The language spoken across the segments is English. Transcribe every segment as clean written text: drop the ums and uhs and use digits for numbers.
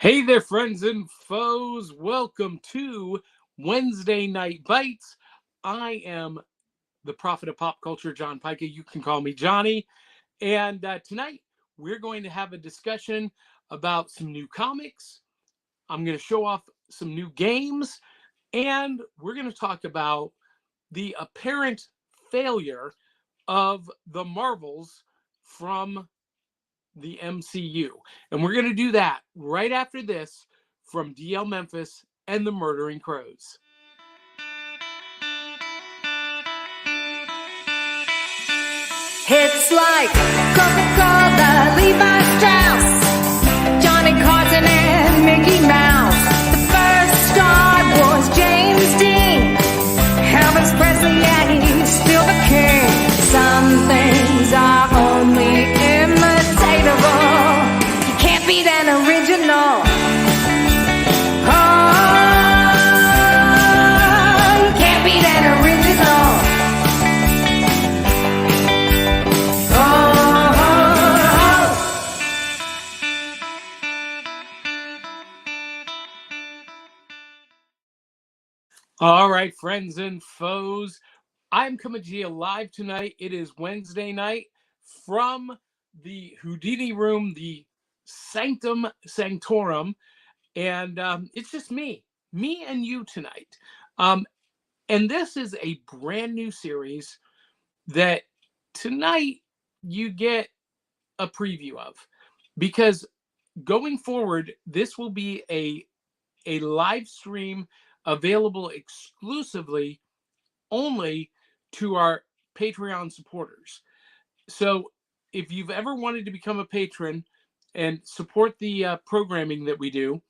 Hey there, friends and foes. Welcome to Wednesday Night Bites. I am the prophet of pop culture, John Pica. You can call me Johnny. And tonight, we're going to have a discussion about some new comics. I'm going to show off some new games. And we're going to talk about the apparent failure of the Marvels from the MCU. And we're going to do that right after this from DL Memphis and the Murdering Crows. It's like Coca-Cola, Levi Strauss, Johnny Carson and Mickey Mouse. The first star was James Dean. Elvis Presley, yeah, he's still the king. Some things are only imitatable. You can't beat an original. Oh, you can't beat an original. All right, friends and foes. I'm coming to you live tonight. It is Wednesday night from the Houdini room, the Sanctum Sanctorum. And it's just me and you tonight. And this is a brand new series that tonight you get a preview of, because going forward, this will be a live stream available exclusively only to our Patreon supporters. So if you've ever wanted to become a patron and support the programming that we do,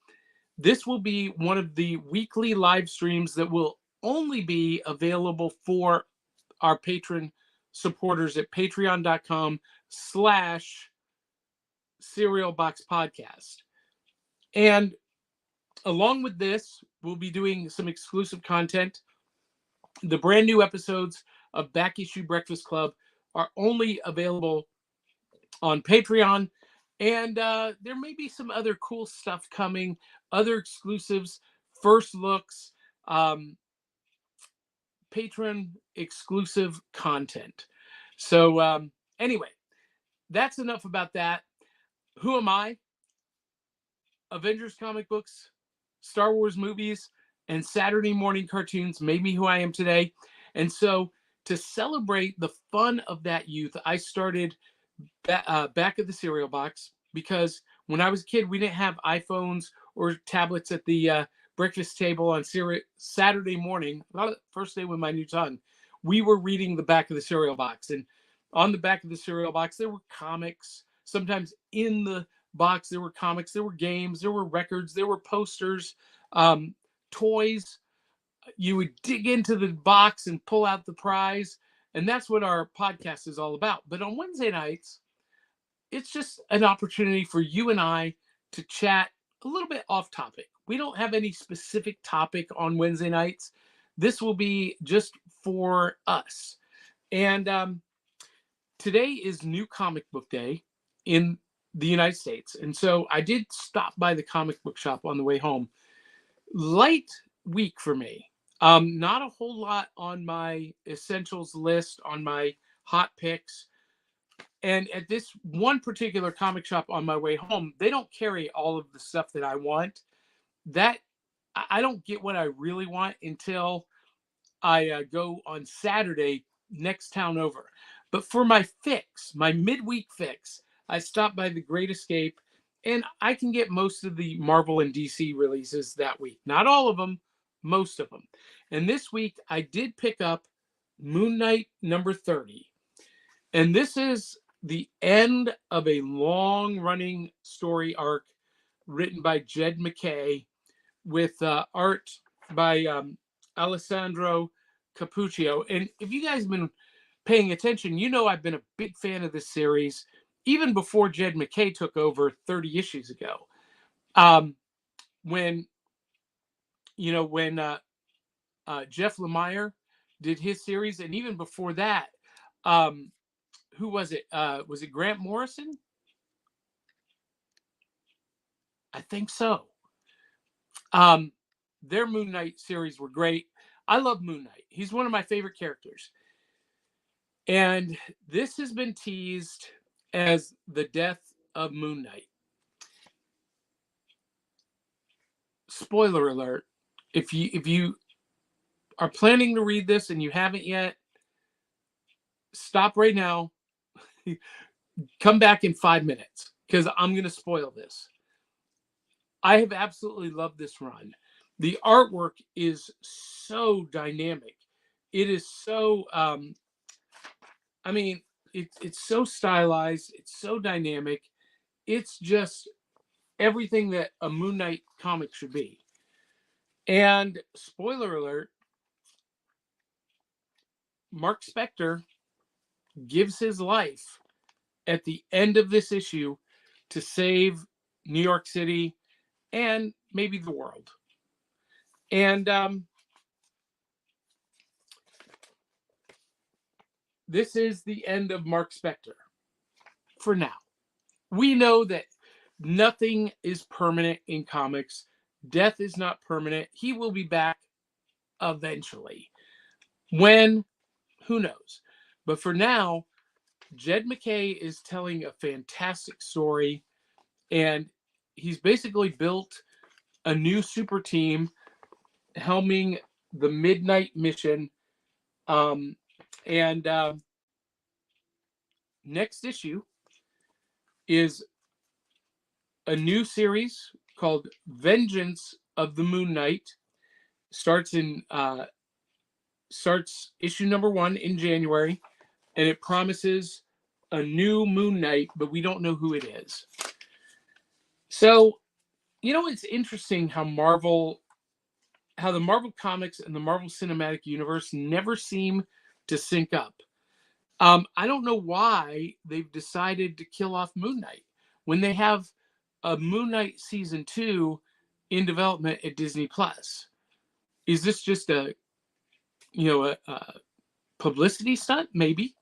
this will be one of the weekly live streams that will only be available for our patron supporters at patreon.com/Cereal Box Podcast. And along with this, we'll be doing some exclusive content. The brand new episodes of Back Issue Breakfast Club are only available on Patreon. And there may be some other cool stuff coming, other exclusives, first looks, patron exclusive content. So anyway, that's enough about that. Who am I? Avengers comic books, Star Wars movies, and Saturday morning cartoons made me who I am today. And so to celebrate the fun of that youth, I started back at the cereal box, because when I was a kid, we didn't have iPhones or tablets at the breakfast table on Saturday morning. First day with my new son, we were reading the back of the cereal box, and on the back of the cereal box there were comics. Sometimes in the box there were comics, there were games, there were records, there were posters, toys. You would dig into the box and pull out the prize, and that's what our podcast is all about. But on Wednesday nights, it's just an opportunity for you and I to chat a little bit off topic. We don't have any specific topic on Wednesday nights. This will be just for us. And today is New Comic Book Day in the United States. And so I did stop by the comic book shop on the way home. Light week for me. Not a whole lot on my essentials list, on my hot picks. And at this one particular comic shop on my way home, they don't carry all of the stuff that I want. That I don't get what I really want until I go on Saturday next town over. But for my fix, my midweek fix, I stopped by the Great Escape, and I can get most of the Marvel and DC releases that week. Not all of them, most of them. And this week, I did pick up Moon Knight number 30. And this is the end of a long-running story arc written by Jed MacKay with art by Alessandro Cappuccio. And if you guys have been paying attention, you know I've been a big fan of this series even before Jed MacKay took over 30 issues ago. When Jeff Lemire did his series, and even before that, who was it? Was it Grant Morrison? I think so. Their Moon Knight series were great. I love Moon Knight. He's one of my favorite characters. And this has been teased as the death of Moon Knight. Spoiler alert. If you are planning to read this and you haven't yet, stop right now. Come back in 5 minutes because I'm going to spoil this. I have absolutely loved this run. The artwork is so dynamic. It is so, it's so stylized. It's so dynamic. It's just everything that a Moon Knight comic should be. And spoiler alert, Mark Spector gives his life at the end of this issue to save New York City and maybe the world. And this is the end of Mark Spector for now. We know that nothing is permanent in comics. Death is not permanent. He will be back eventually. When? Who knows? But for now, Jed MacKay is telling a fantastic story, and he's basically built a new super team helming the Midnight Mission. Next issue is a new series called Vengeance of the Moon Knight. Starts issue number 1 in January, and it promises a new Moon Knight, but we don't know who it is. So, it's interesting how the Marvel Comics and the Marvel Cinematic Universe never seem to sync up. I don't know why they've decided to kill off Moon Knight when they have a Moon Knight season 2 in development at Disney Plus. Is this just a publicity stunt? Maybe.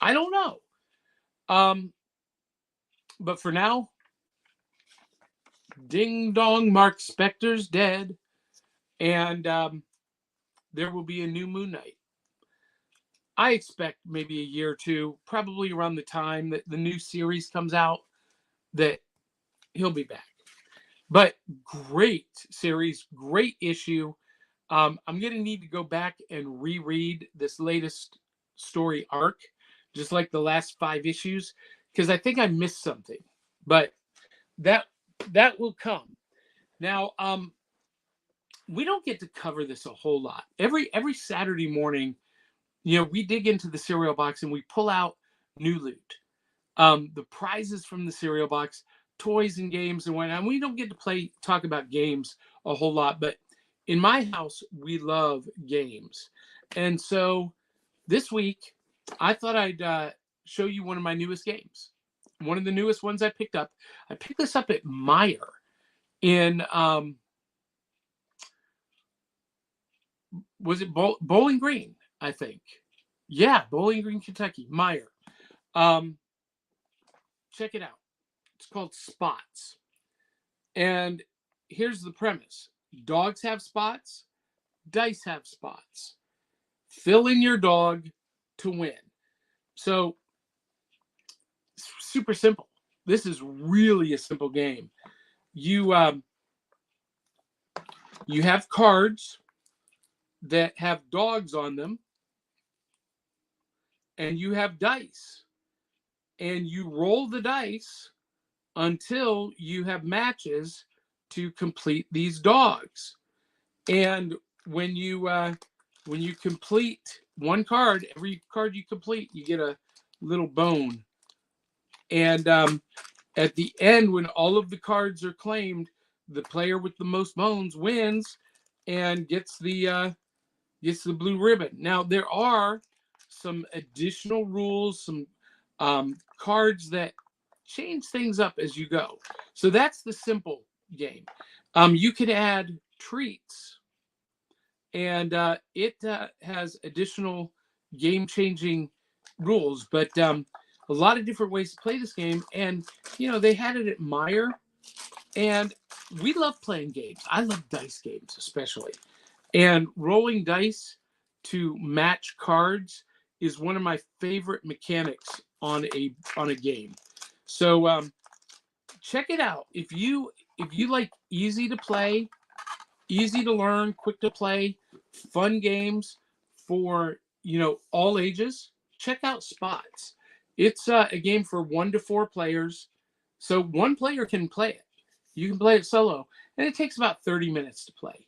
I don't know. But for now, ding dong, Mark Spector's dead, and there will be a new Moon Knight. I expect maybe a year or two, probably around the time that the new series comes out, that he'll be back. But great series, great issue. I'm going to need to go back and reread this latest story arc, just like the last 5 issues, because I think I missed something. But that will come. Now, we don't get to cover this a whole lot. Every Saturday morning, we dig into the cereal box and we pull out new loot. The prizes from the cereal box, toys and games and whatnot. We don't get to talk about games a whole lot, but in my house, we love games. And so this week, I thought I'd show you one of my newest games. One of the newest ones I picked up. I picked this up at Meijer in, was it Bowling Green, I think. Yeah, Bowling Green, Kentucky, Meijer. Check it out. It's called Spots. And here's the premise. Dogs have spots. Dice have spots. Fill in your dog to win. So, super simple. This is really a simple game. You have cards that have dogs on them, and you have dice. And you roll the dice until you have matches to complete these dogs. And when you complete one card, every card you complete, you get a little bone. And at the end, when all of the cards are claimed, the player with the most bones wins and gets the blue ribbon. Now, there are some additional rules, some cards that change things up as you go. So that's the simple game. You can add treats, and it has additional game-changing rules, but a lot of different ways to play this game. And they had it at Meijer, And we love playing games. I love dice games, especially. And rolling dice to match cards is one of my favorite mechanics on a game. So check it out. If you like easy to play, easy to learn, quick to play, fun games for all ages, check out Spots. It's a game for 1 to 4 players, so one player can play it. You can play it solo, and it takes about 30 minutes to play.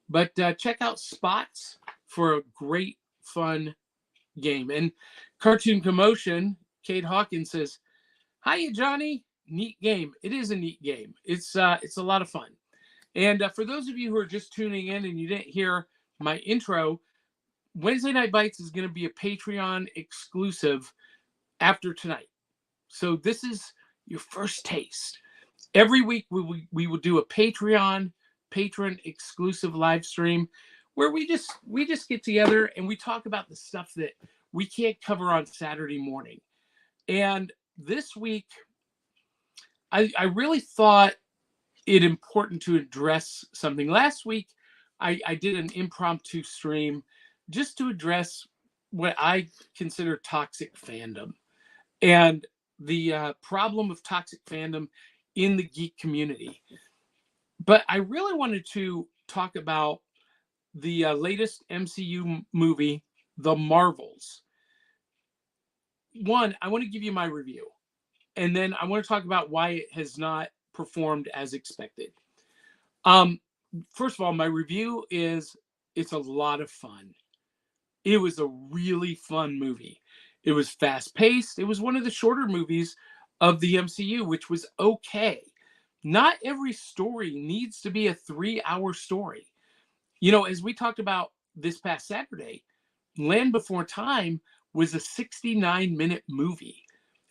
But check out Spots for a great, fun game. And Cartoon Commotion, Kate Hawkins says, "Hiya, Johnny. Neat game. It is a neat game. It's a lot of fun." And for those of you who are just tuning in and you didn't hear my intro, Wednesday Night Bites is going to be a Patreon exclusive after tonight. So this is your first taste. Every week we will do a patron exclusive live stream where we just get together and we talk about the stuff that we can't cover on Saturday morning. And this week, I really thought it important to address something. Last week, I did an impromptu stream just to address what I consider toxic fandom and the problem of toxic fandom in the geek community. But I really wanted to talk about the latest MCU movie, The Marvels. One, I want to give you my review, and then I want to talk about why it has not performed as expected. First of all, my review is it's a lot of fun. It was a really fun movie. It was fast-paced. It was one of the shorter movies of the MCU, which was okay. Not every story needs to be a 3-hour story. As we talked about this past Saturday, Land Before Time was a 69-minute movie,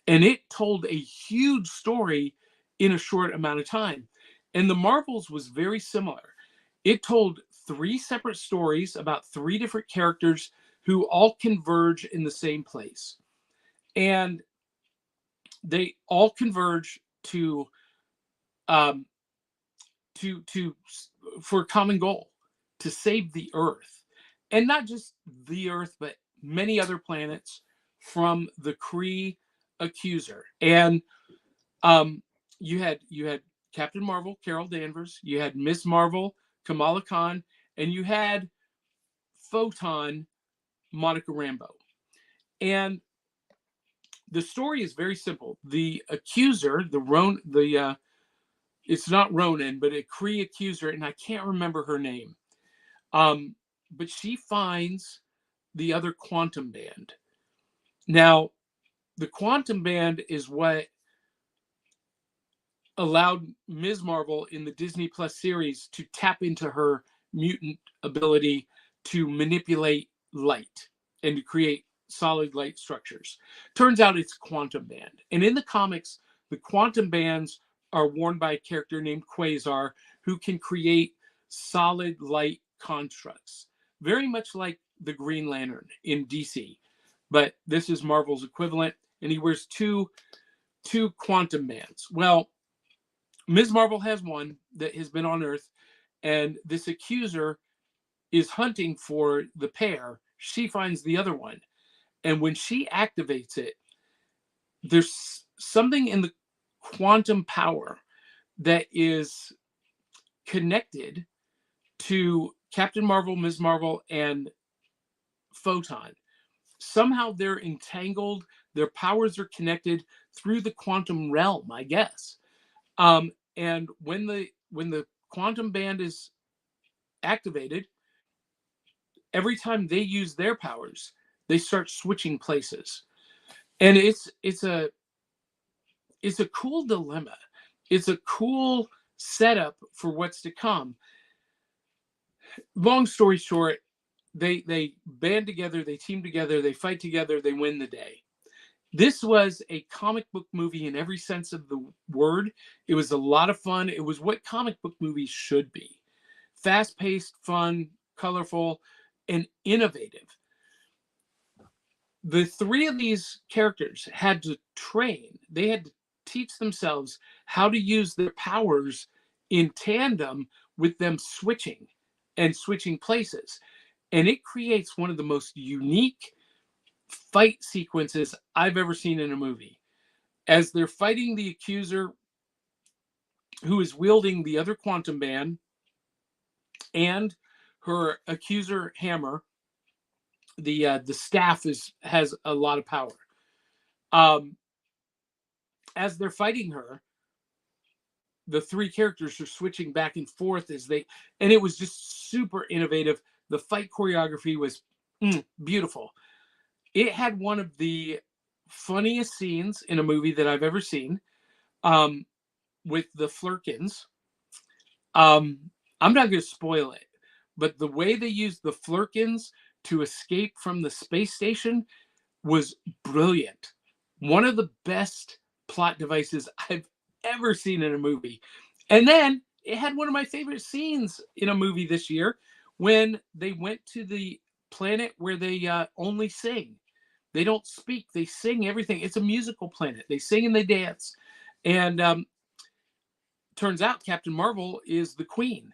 and it told a huge story in a short amount of time. And The Marvels was very similar. It told 3 separate stories about 3 different characters who all converge in the same place. And they all converge for a common goal, to save the Earth. And not just the Earth, but many other planets from the Kree Accuser. And you had Captain Marvel, Carol Danvers, you had Ms. Marvel, Kamala Khan, and you had Photon, Monica Rambeau. And the story is very simple. The Accuser, it's not Ronan, but a Kree Accuser, and I can't remember her name. But she finds the other quantum band. Now, the quantum band is what allowed Ms. Marvel in the Disney Plus series to tap into her mutant ability to manipulate light and to create solid light structures. Turns out it's quantum band. And in the comics, the quantum bands are worn by a character named Quasar, who can create solid light constructs, very much like the Green Lantern in DC. But this is Marvel's equivalent, and he wears two quantum bands. Well, Ms. Marvel has one that has been on Earth, and this Accuser is hunting for the pair. She finds the other one. And when she activates it, there's something in the quantum power that is connected to Captain Marvel, Ms. Marvel, and Photon. Somehow they're entangled. Their powers are connected through the quantum realm, I guess. And when the quantum band is activated, every time they use their powers, they start switching places. And it's a cool dilemma. It's a cool setup for what's to come. Long story short, they band together, they team together, they fight together, they win the day. This was a comic book movie in every sense of the word. It was a lot of fun. It was what comic book movies should be. Fast-paced, fun, colorful, and innovative. The 3 of these characters had to train. They had to teach themselves how to use their powers in tandem with them switching places. And it creates one of the most unique fight sequences I've ever seen in a movie. As they're fighting the accuser who is wielding the other quantum band and her accuser hammer, the staff has a lot of power. As they're fighting her, the three characters are switching back and forth and it was just super innovative. The fight choreography was beautiful. It had one of the funniest scenes in a movie that I've ever seen, with the Flurkins. I'm not going to spoil it, but the way they used the Flurkins to escape from the space station was brilliant. One of the best plot devices I've ever seen in a movie. And then it had one of my favorite scenes in a movie this year when they went to the planet where they only sing. They don't speak, they sing everything. It's a musical planet. They sing and they dance. And turns out Captain Marvel is the queen.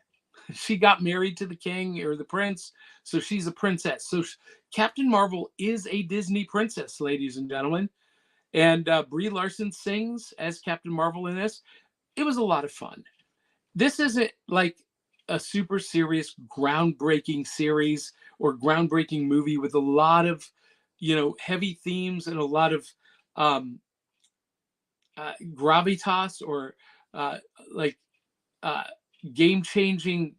She got married to the king or the prince, so she's a princess. So Captain Marvel is a Disney princess, ladies and gentlemen. And Brie Larson sings as Captain Marvel in this. It was a lot of fun. This isn't like a super serious, groundbreaking series or groundbreaking movie with a lot of, heavy themes and a lot of gravitas or game-changing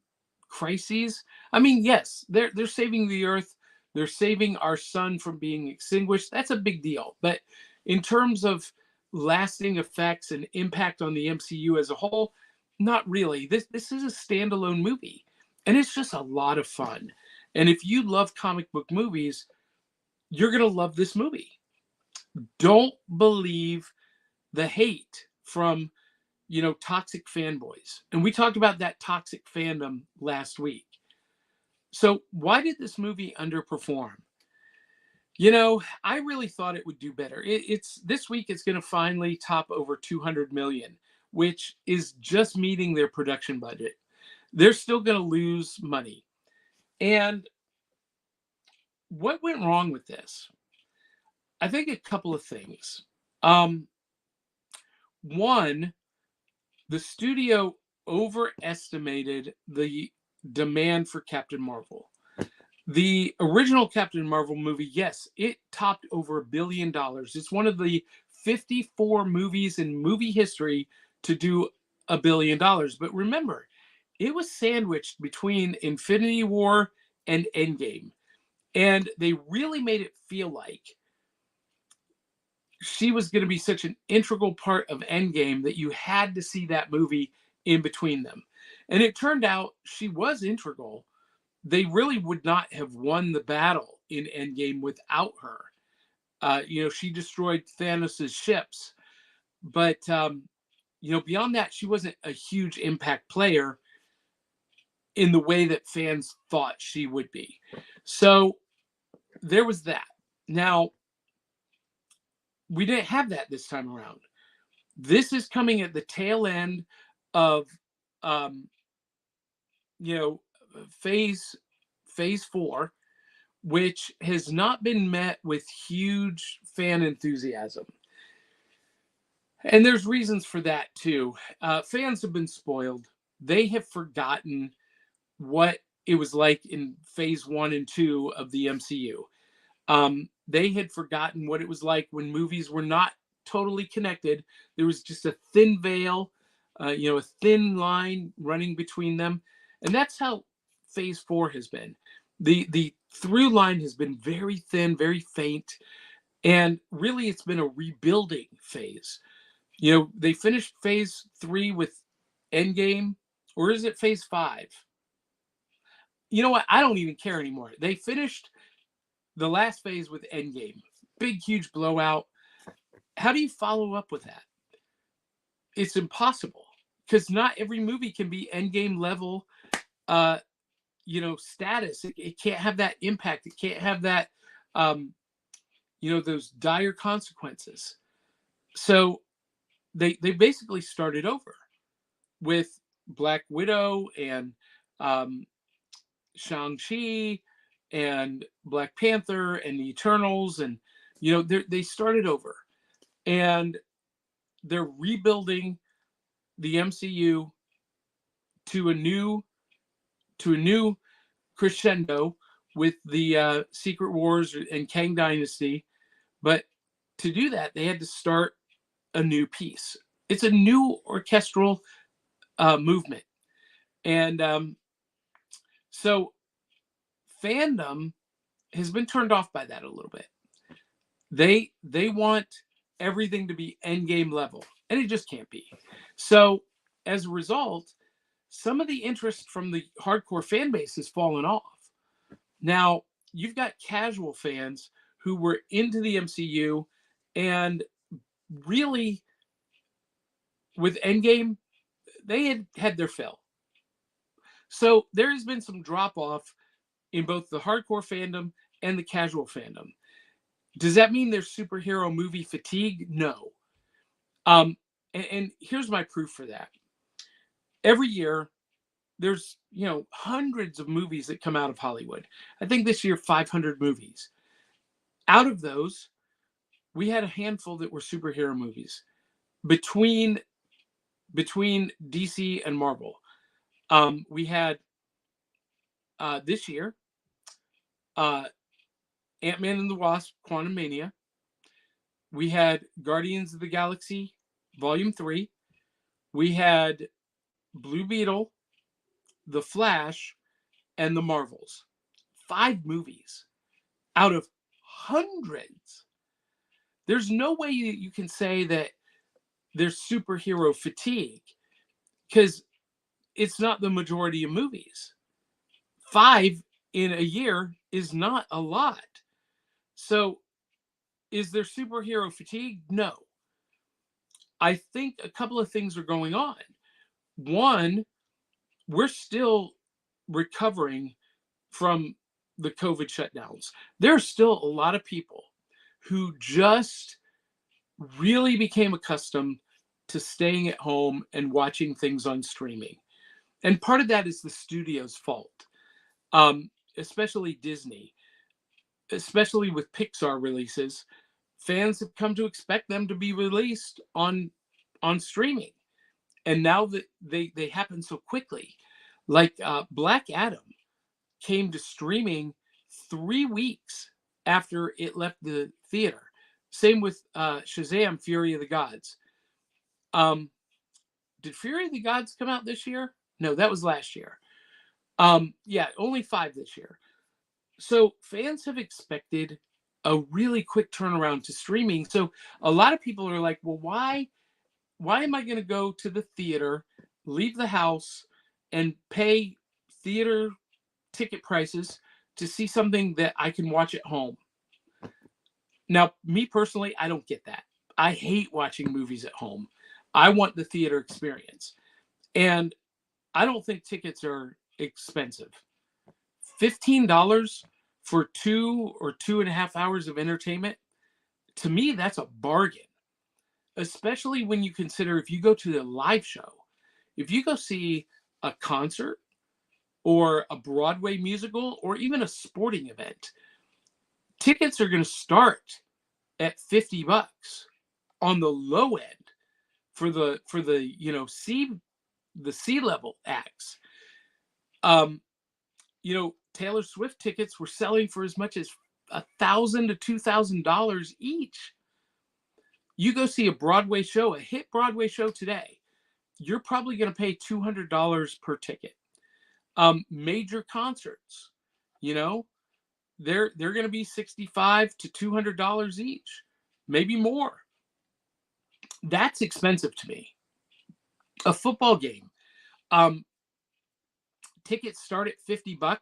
crises. I mean, yes, they're saving the Earth. They're saving our sun from being extinguished. That's a big deal. But in terms of lasting effects and impact on the MCU as a whole, not really. This is a standalone movie, and it's just a lot of fun. And if you love comic book movies, you're going to love this movie. Don't believe the hate from, toxic fanboys. And we talked about that toxic fandom last week. So why did this movie underperform? I really thought it would do better. It's this week it's going to finally top over 200 million, which is just meeting their production budget. They're still going to lose money. And what went wrong with this? I think a couple of things. One, the studio overestimated the demand for Captain Marvel. The original Captain Marvel movie, yes, it topped over $1 billion. It's one of the 54 movies in movie history to do $1 billion. But remember, it was sandwiched between Infinity War and Endgame. And they really made it feel like she was going to be such an integral part of Endgame that you had to see that movie in between them. And it turned out she was integral. They really would not have won the battle in Endgame without her. She destroyed Thanos' ships. But, beyond that, she wasn't a huge impact player in the way that fans thought she would be. So there was that. Now, we didn't have that this time around. This is coming at the tail end of, phase 4, which has not been met with huge fan enthusiasm. And there's reasons for that too. Fans have been spoiled. They have forgotten what it was like in phase 1 and 2 of the MCU. They had forgotten what it was like when movies were not totally connected. There was just a thin veil, a thin line running between them. And that's how phase 4 has been. The through line has been very thin, very faint. And really, it's been a rebuilding phase. They finished phase 3 with Endgame, or is it phase 5? You know what? I don't even care anymore. They finished the last phase with Endgame. Big, huge blowout. How do you follow up with that? It's impossible, because not every movie can be Endgame level, status. It can't have that impact. It can't have that, those dire consequences. So they basically started over with Black Widow and Shang-Chi and Black Panther and the Eternals, and they started over, and they're rebuilding the MCU to a new crescendo with the Secret Wars and Kang Dynasty. But to do that, they had to start a new piece. It's a new orchestral movement. And so fandom has been turned off by that a little bit. They want everything to be Endgame level, and it just can't be. So as a result, some of the interest from the hardcore fan base has fallen off. Now, you've got casual fans who were into the MCU and really, with Endgame, they had their fill. So there has been some drop off in both the hardcore fandom and the casual fandom. Does that mean there's superhero movie fatigue? No. And here's my proof for that. Every year, there's hundreds of movies that come out of Hollywood. I think this year 500 movies. Out of those, we had a handful that were superhero movies between DC and Marvel. We had this year Ant-Man and the Wasp: Quantumania. We had Guardians of the Galaxy Volume 3. We had Blue Beetle, The Flash, and The Marvels. 5 movies out of hundreds. There's no way you can say that there's superhero fatigue, because it's not the majority of movies. 5 in a year is not a lot. So is there superhero fatigue? No. I think a couple of things are going on. One, we're still recovering from the COVID shutdowns. There are still a lot of people who just really became accustomed to staying at home and watching things on streaming. And part of that is the studio's fault, especially Disney, especially with Pixar releases. Fans have come to expect them to be released on streaming. And now that they happen so quickly, like Black Adam came to streaming 3 weeks after it left the theater. Same with Shazam! Fury of the Gods. Did Fury of the Gods come out this year? No, that was last year. Yeah, only 5 this year. So fans have expected a really quick turnaround to streaming. So a lot of people are like, well, why am I going to go to the theater, leave the house, and pay theater ticket prices to see something that I can watch at home? Now, me personally, I don't get that. I hate watching movies at home. I want the theater experience. And I don't think tickets are expensive. $15 for 2 or 2.5 hours of entertainment, to me, that's a bargain. Especially when you consider, if you go to a live show, if you go see a concert or a Broadway musical or even a sporting event, tickets are going to start at $50 on the low end for the C level acts. Taylor Swift tickets were selling for as much as $1,000 to $2,000 each. You go see a Broadway show, a hit Broadway show today, you're probably going to pay $200 per ticket. Major concerts, they're going to be $65 to $200 each, maybe more. That's expensive to me. A football game, tickets start at $50.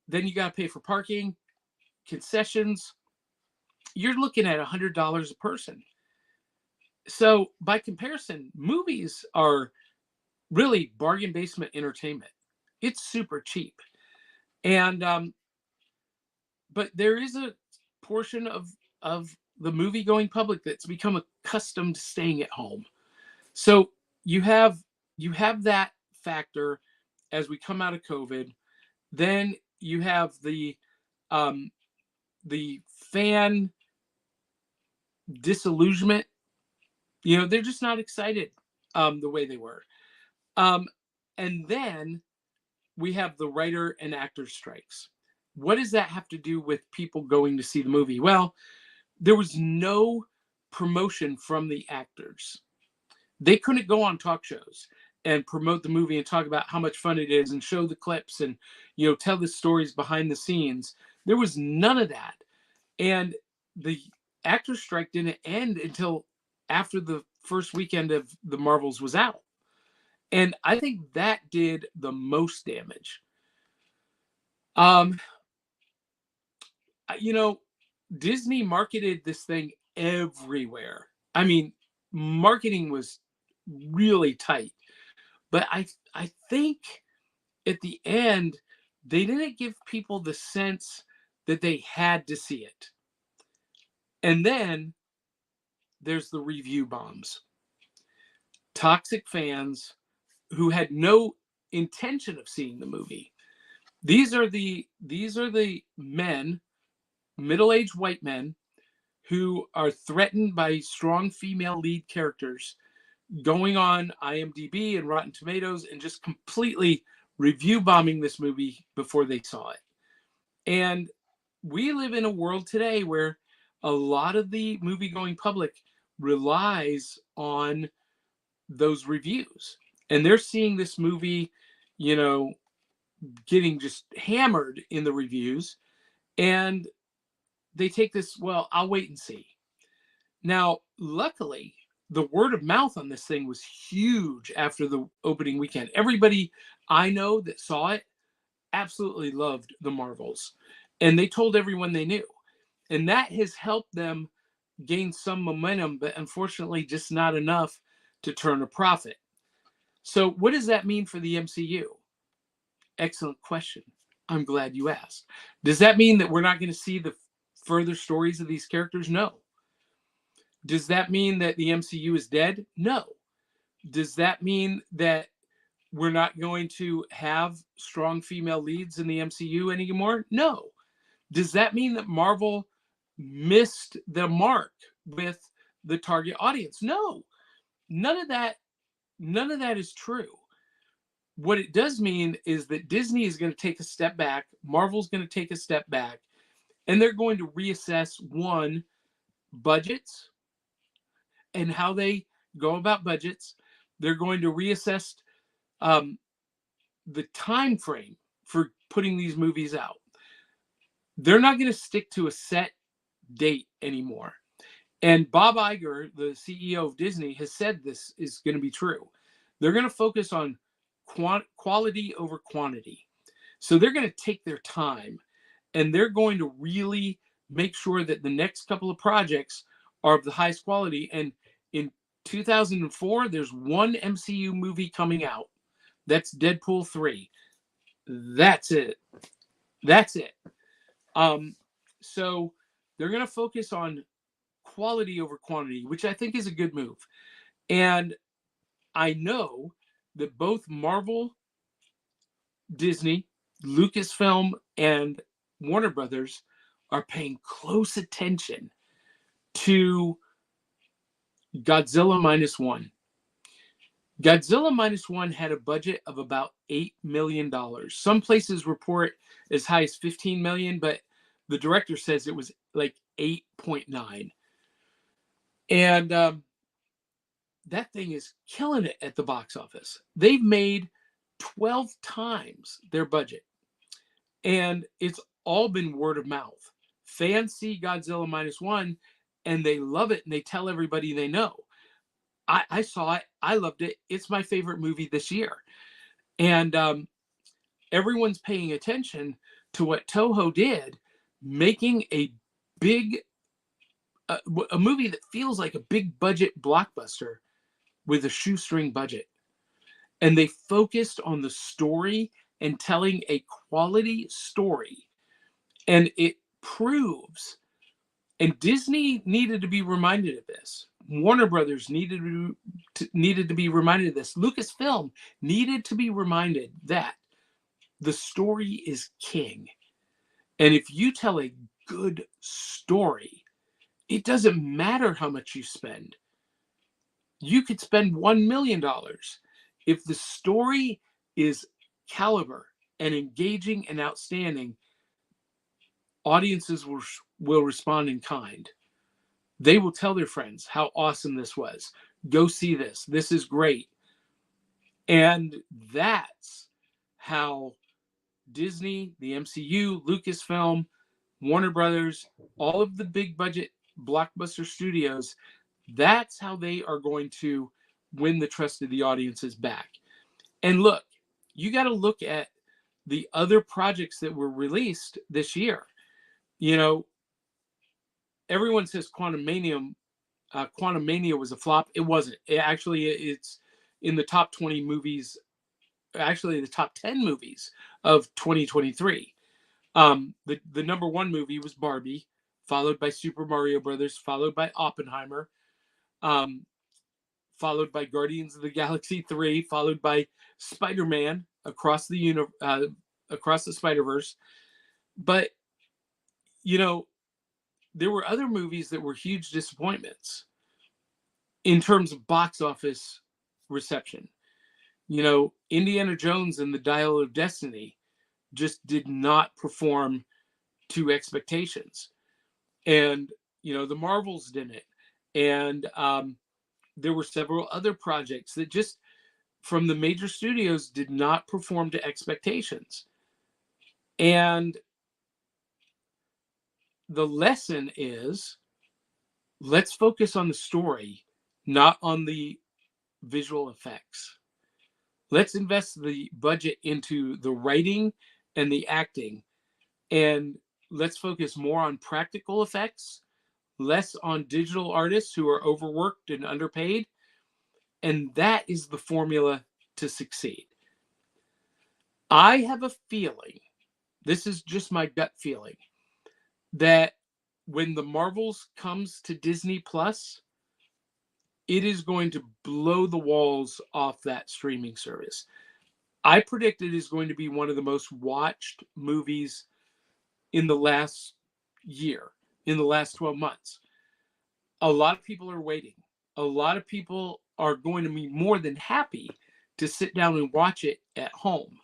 Then you got to pay for parking, concessions. You're looking at $100 a person. So by comparison, movies are really bargain basement entertainment. It's super cheap. And but there is a portion of the movie going public that's become accustomed to staying at home. So you have that factor as we come out of COVID. Then you have the fan disillusionment. You know, they're just not excited the way they were. And then we have the writer and actor strikes. What does that have to do with people going to see the movie? Well, there was no promotion from the actors. They couldn't go on talk shows and promote the movie and talk about how much fun it is and show the clips and, you know, tell the stories behind the scenes. There was none of that. And the actor strike didn't end until after the first weekend of the Marvels was out. And I think that did the most damage. You know, Disney marketed this thing everywhere. I mean, marketing was really tight. But I think at the end, they didn't give people the sense that they had to see it. And then there's the review bombs. Toxic fans who had no intention of seeing the movie. These are the men, middle-aged white men, who are threatened by strong female lead characters, going on IMDb and Rotten Tomatoes and just completely review bombing this movie before they saw it. And we live in a world today where a lot of the movie-going public relies on those reviews. And they're seeing this movie, you know, getting just hammered in the reviews. And they take this, well, I'll wait and see. Now, luckily, the word of mouth on this thing was huge after the opening weekend. Everybody I know that saw it absolutely loved the Marvels. And they told everyone they knew. And that has helped them gain some momentum, but unfortunately just not enough to turn a profit. So what does that mean for the MCU? Excellent question. I'm glad you asked. Does that mean that we're not going to see the further stories of these characters? No. Does that mean that the MCU is dead? No. Does that mean that we're not going to have strong female leads in the MCU anymore? No. Does that mean that Marvel missed the mark with the target audience? No. None of that is true. What it does mean is that Disney is going to take a step back, Marvel's going to take a step back, and they're going to reassess, one, budgets and how they go about budgets. They're going to reassess the time frame for putting these movies out. They're not going to stick to a set date anymore. And Bob Iger, the CEO of Disney, has said this is going to be true. They're going to focus on quality over quantity. So they're going to take their time, and they're going to really make sure that the next couple of projects are of the highest quality. And in 2004, there's one MCU movie coming out. That's Deadpool 3. That's it. So they're going to focus on quality over quantity, which I think is a good move. And I know that both Marvel, Disney, Lucasfilm, and Warner Brothers are paying close attention to Godzilla Minus One. Godzilla Minus One had a budget of about $8 million. Some places report as high as $15 million, but the director says it was like 8.9. And that thing is killing it at the box office. They've made 12 times their budget. And it's all been word of mouth. Fans see Godzilla Minus One and they love it, and they tell everybody they know. I saw it. I loved it. It's my favorite movie this year. And everyone's paying attention to what Toho did, making a movie that feels like a big budget blockbuster with a shoestring budget. And they focused on the story and telling a quality story. And it proves, and Disney needed to be reminded of this. Warner Brothers needed to be reminded of this. Lucasfilm needed to be reminded that the story is king. And if you tell a good story, it doesn't matter how much you spend. You could spend $1 million. If the story is caliber and engaging and outstanding, audiences will respond in kind. They will tell their friends how awesome this was. Go see this. This is great. And that's how Disney, the MCU, Lucasfilm, Warner Brothers, all of the big budget blockbuster studios, that's how they are going to win the trust of the audiences back. And look, you got to look at the other projects that were released this year. You know, everyone says Quantumania was a flop. It wasn't. It's in the top 20 movies, actually the top 10 movies of 2023. The number one movie was Barbie, followed by Super Mario Brothers, followed by Oppenheimer, followed by Guardians of the Galaxy 3, followed by Spider-Man across the Spider-Verse. But you know, there were other movies that were huge disappointments in terms of box office reception. You know, Indiana Jones and the Dial of Destiny just did not perform to expectations. And, you know, the Marvels didn't. And there were several other projects that just from the major studios did not perform to expectations. And the lesson is, let's focus on the story, not on the visual effects. Let's invest the budget into the writing and the acting, and let's focus more on practical effects, less on digital artists who are overworked and underpaid. And that is the formula to succeed. I have a feeling, this is just my gut feeling, that when the Marvels comes to Disney Plus, it is going to blow the walls off that streaming service. I predict it is going to be one of the most watched movies in the last year, in the last 12 months. A lot of people are waiting. A lot of people are going to be more than happy to sit down and watch it at home.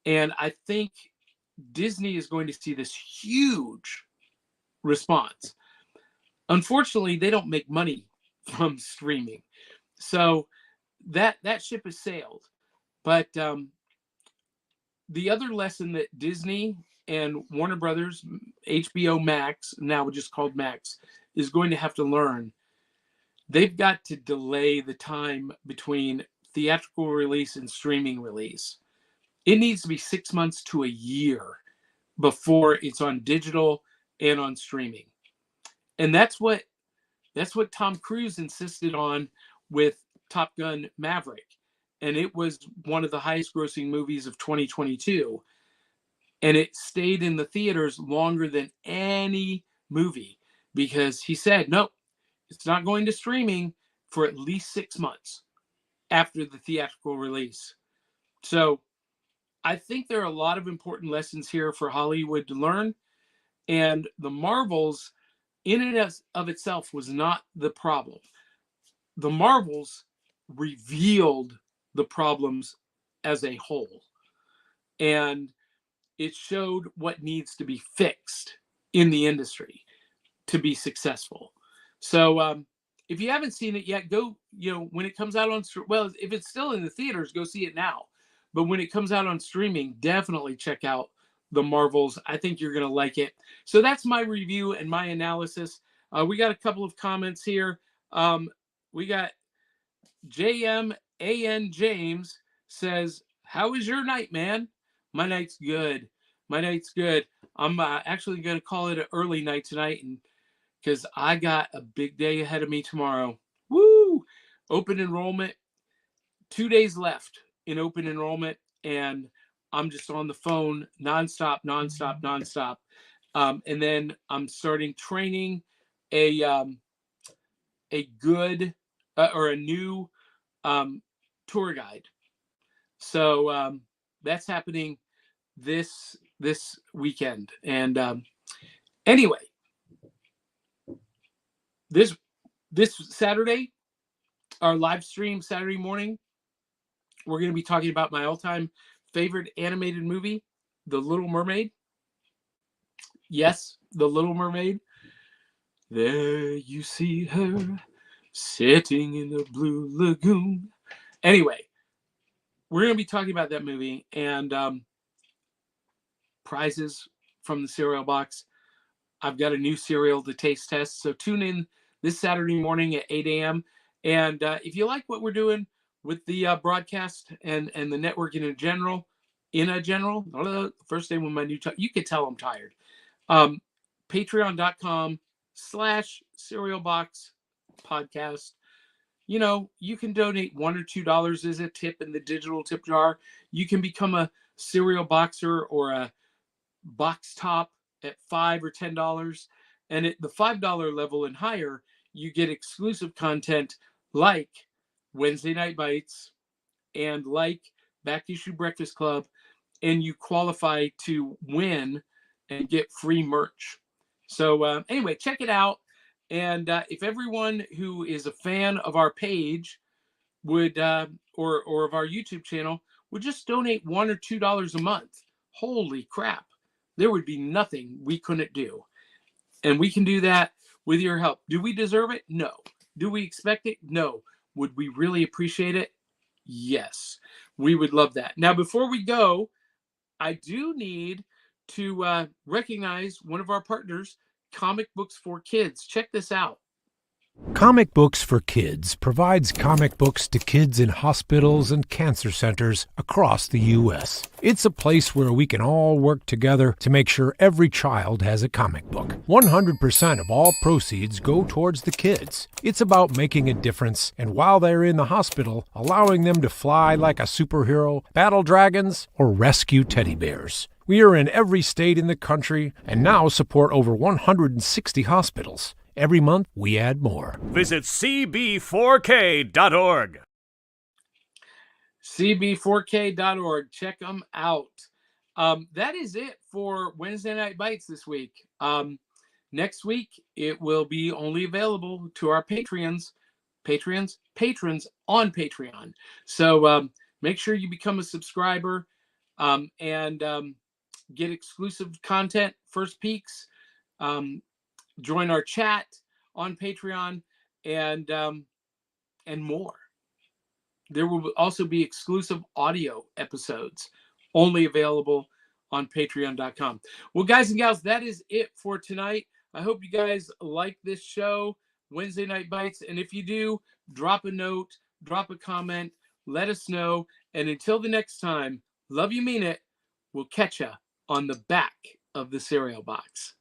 And I think Disney is going to see this huge response. Unfortunately, they don't make money from streaming. So that ship has sailed. But the other lesson that Disney and Warner Brothers, HBO Max, now just called Max, is going to have to learn, they've got to delay the time between theatrical release and streaming release. It needs to be 6 months to a year before it's on digital and on streaming. And that's what Tom Cruise insisted on with Top Gun Maverick. And it was one of the highest grossing movies of 2022. And it stayed in the theaters longer than any movie because he said, no, it's not going to streaming for at least 6 months after the theatrical release. So I think there are a lot of important lessons here for Hollywood to learn. And the Marvels, in and of itself, was not the problem. The Marvels revealed the problems as a whole. And it showed what needs to be fixed in the industry to be successful. So if you haven't seen it yet, go, when it comes out on, well, if it's still in the theaters, go see it now. But when it comes out on streaming, definitely check out the Marvels. I think you're going to like it. So that's my review and my analysis. We got a couple of comments here. We got JMAN James says, how is your night, man? My night's good. My night's good. I'm actually going to call it an early night tonight, and because I got a big day ahead of me tomorrow. Woo! Open enrollment. 2 days left in open enrollment, and I'm just on the phone nonstop. And then I'm starting training a a good or a new tour guide. So that's happening this weekend. And anyway, this Saturday, our live stream Saturday morning, we're going to be talking about my all-time favorite animated movie, The Little Mermaid. Yes, The Little Mermaid. There you see her sitting in the blue lagoon. Anyway, we're going to be talking about that movie and prizes from the cereal box. I've got a new cereal to taste test. So tune in this Saturday morning at 8 a.m. And if you like what we're doing with the broadcast and the networking in general, first day with my new, you could tell I'm tired. Patreon.com/cerealbox podcast. You know, you can donate $1 or $2 as a tip in the digital tip jar. You can become a cereal boxer or a box top at $5 or $10. And at the $5 level and higher, you get exclusive content like Wednesday Night Bites and like Back Issue Breakfast Club. And you qualify to win and get free merch. So anyway, check it out. And if everyone who is a fan of our page would, or of our YouTube channel, would just donate $1 or $2 a month, holy crap, there would be nothing we couldn't do. And we can do that with your help. Do we deserve it? No. Do we expect it? No. Would we really appreciate it? Yes. We would love that. Now, before we go, I do need to recognize one of our partners, Comic Books for Kids. Check this out. Comic Books for Kids provides comic books to kids in hospitals and cancer centers across the U.S. It's a place where we can all work together to make sure every child has a comic book. 100% of all proceeds go towards the kids. It's about making a difference, and while they're in the hospital, allowing them to fly like a superhero, battle dragons, or rescue teddy bears. We are in every state in the country and now support over 160 hospitals. Every month, we add more. Visit cb4k.org. cb4k.org. Check them out. That is it for Wednesday Night Bites this week. Next week, it will be only available to our patrons on Patreon. So make sure you become a subscriber and get exclusive content, first peeks. Join our chat on Patreon and more. There will also be exclusive audio episodes only available on patreon.com. Well, guys and gals, that is it for tonight. I hope you guys like this show, Wednesday Night Bites. And if you do, drop a note, drop a comment, let us know. And until the next time, love you, mean it. We'll catch ya on the back of the cereal box.